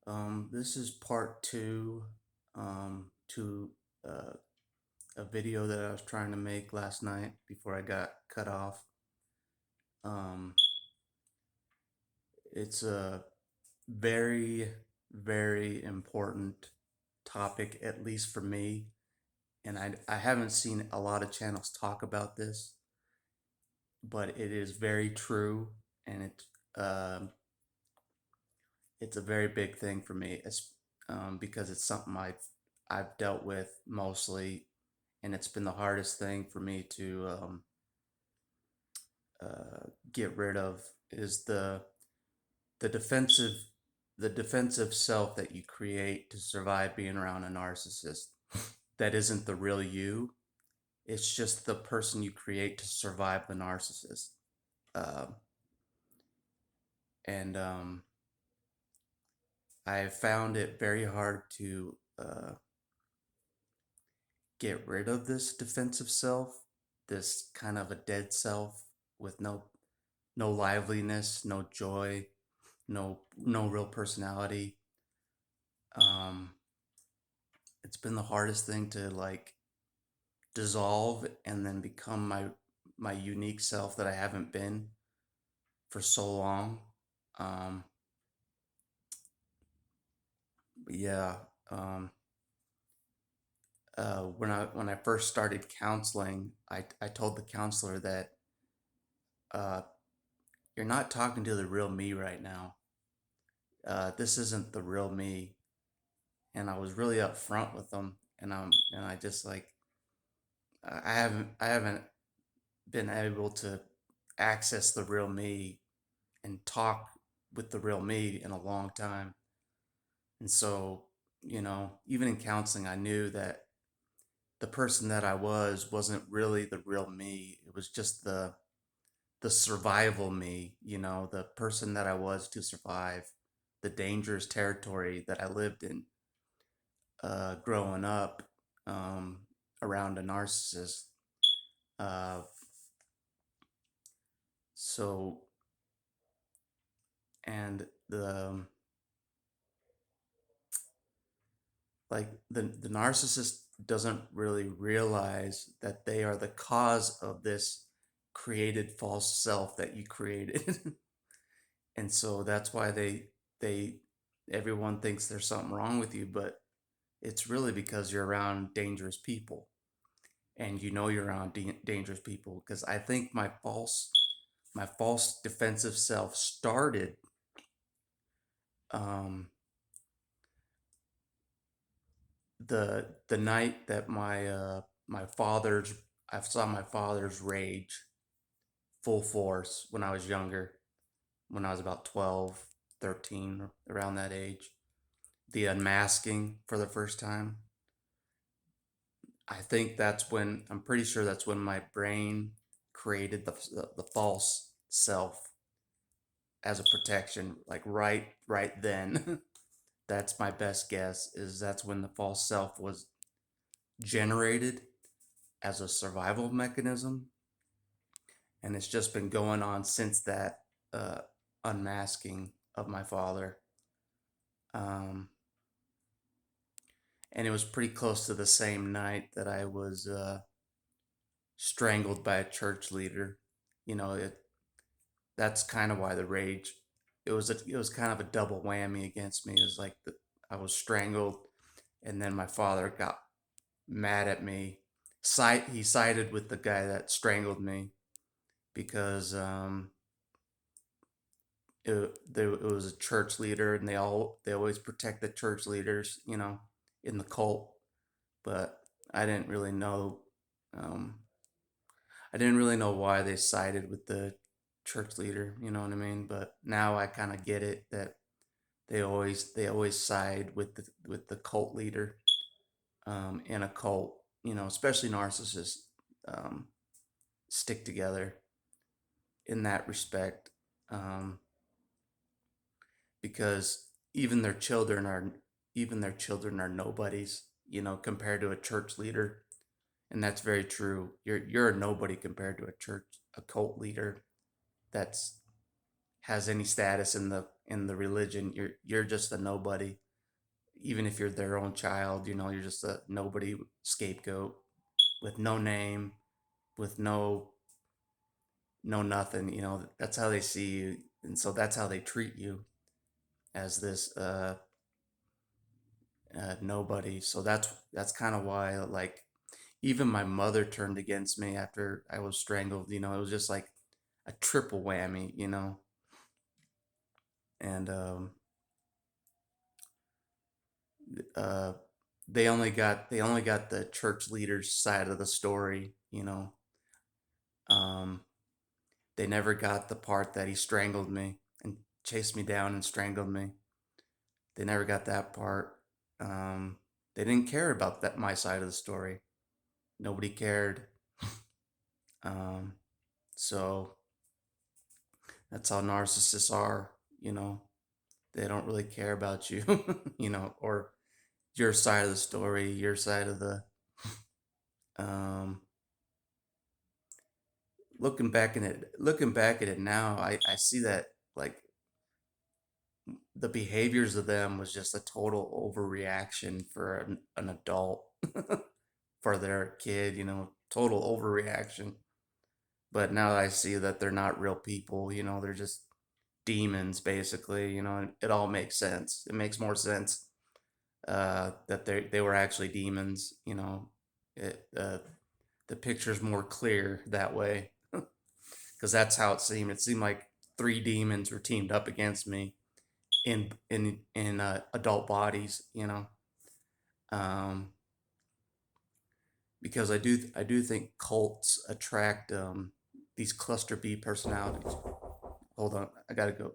This is part two to a video that I was trying to make last night before I got cut off. Um, it's a very, very important topic, at least for me. And I haven't seen a lot of channels talk about this, but it is very true. And um, it's a very big thing for me. Because it's something I've dealt with mostly, and it's been the hardest thing for me to get rid of is the defensive the defensive self that you create to survive being around a narcissist. That isn't the real you. It's just the person you create to survive the narcissist. Uh, and I found it very hard to get rid of this defensive self, this kind of a dead self with no liveliness, no joy, no real personality. Um, it's been the hardest thing to like dissolve and then become my unique self that I haven't been for so long. Um, but yeah, um, when I first started counseling, I told the counselor that uh, you're not talking to the real me right now. This isn't the real me, and I was really upfront with them, and I just like I haven't been able to access the real me and talk with the real me in a long time. And so, even in counseling, I knew that the person that I wasn't really the real me. It was just the survival me, the person that I was to survive the dangerous territory that I lived in growing up um, around a narcissist. Uh, so, and the narcissist doesn't really realize that they are the cause of this created false self that you created. And so that's why they everyone thinks there's something wrong with you, but it's really because you're around dangerous people, and you're around dangerous people. Because I think my false defensive self started um, the night that my father's I saw my father's rage full force when I was younger, when I was about 12, 13, around that age. The unmasking for the first time. I'm pretty sure that's when my brain created the false self as a protection, like right then. That's my best guess, is that's when the false self was generated as a survival mechanism, and it's just been going on since that uh, unmasking of my father. Um, and it was pretty close to the same night that I was strangled by a church leader. That's kind of why the rage. It was kind of a double whammy against me. It was like I was strangled, and then my father got mad at me. He sided with the guy that strangled me because it was a church leader, and they always protect the church leaders, in the cult. But I didn't really know. Um, I didn't really know why they sided with the church leader. You know what I mean? But now I kind of get it that they always side with the cult leader in a cult. Especially narcissists um, stick together in that respect, um, because even their children are even their children are nobodies. Compared to a church leader, and that's very true. You're a nobody compared to a cult leader that's has any status in the religion. You're just a nobody. Even if you're their own child, you know, you're just a nobody scapegoat with no name, with no nothing. You know, that's how they see you, and so that's how they treat you, as this nobody. So that's kind of why, like, even my mother turned against me after I was strangled. You know, it was just like a triple whammy. You know, and uh, they only got the church leaders side of the story. You know, um, they never got the part that he strangled me and chased me down and strangled me. They never got that part. Um, they didn't care about that my side of the story. Nobody cared. Um, so that's how narcissists are. You know, they don't really care about you. You know, or your side of the story, your side of the. Um, looking back at it now, I see that, like, the behaviors of them was just a total overreaction for an adult for their kid, you know, total overreaction. But now I see that they're not real people, you know, they're just demons basically, you know, and it all makes sense. It makes more sense that they were actually demons, you know. It the picture's more clear that way because that's how it seemed. It seemed like three demons were teamed up against me in adult bodies, you know. Um, because I do think cults attract these cluster B personalities. Hold on, I gotta go.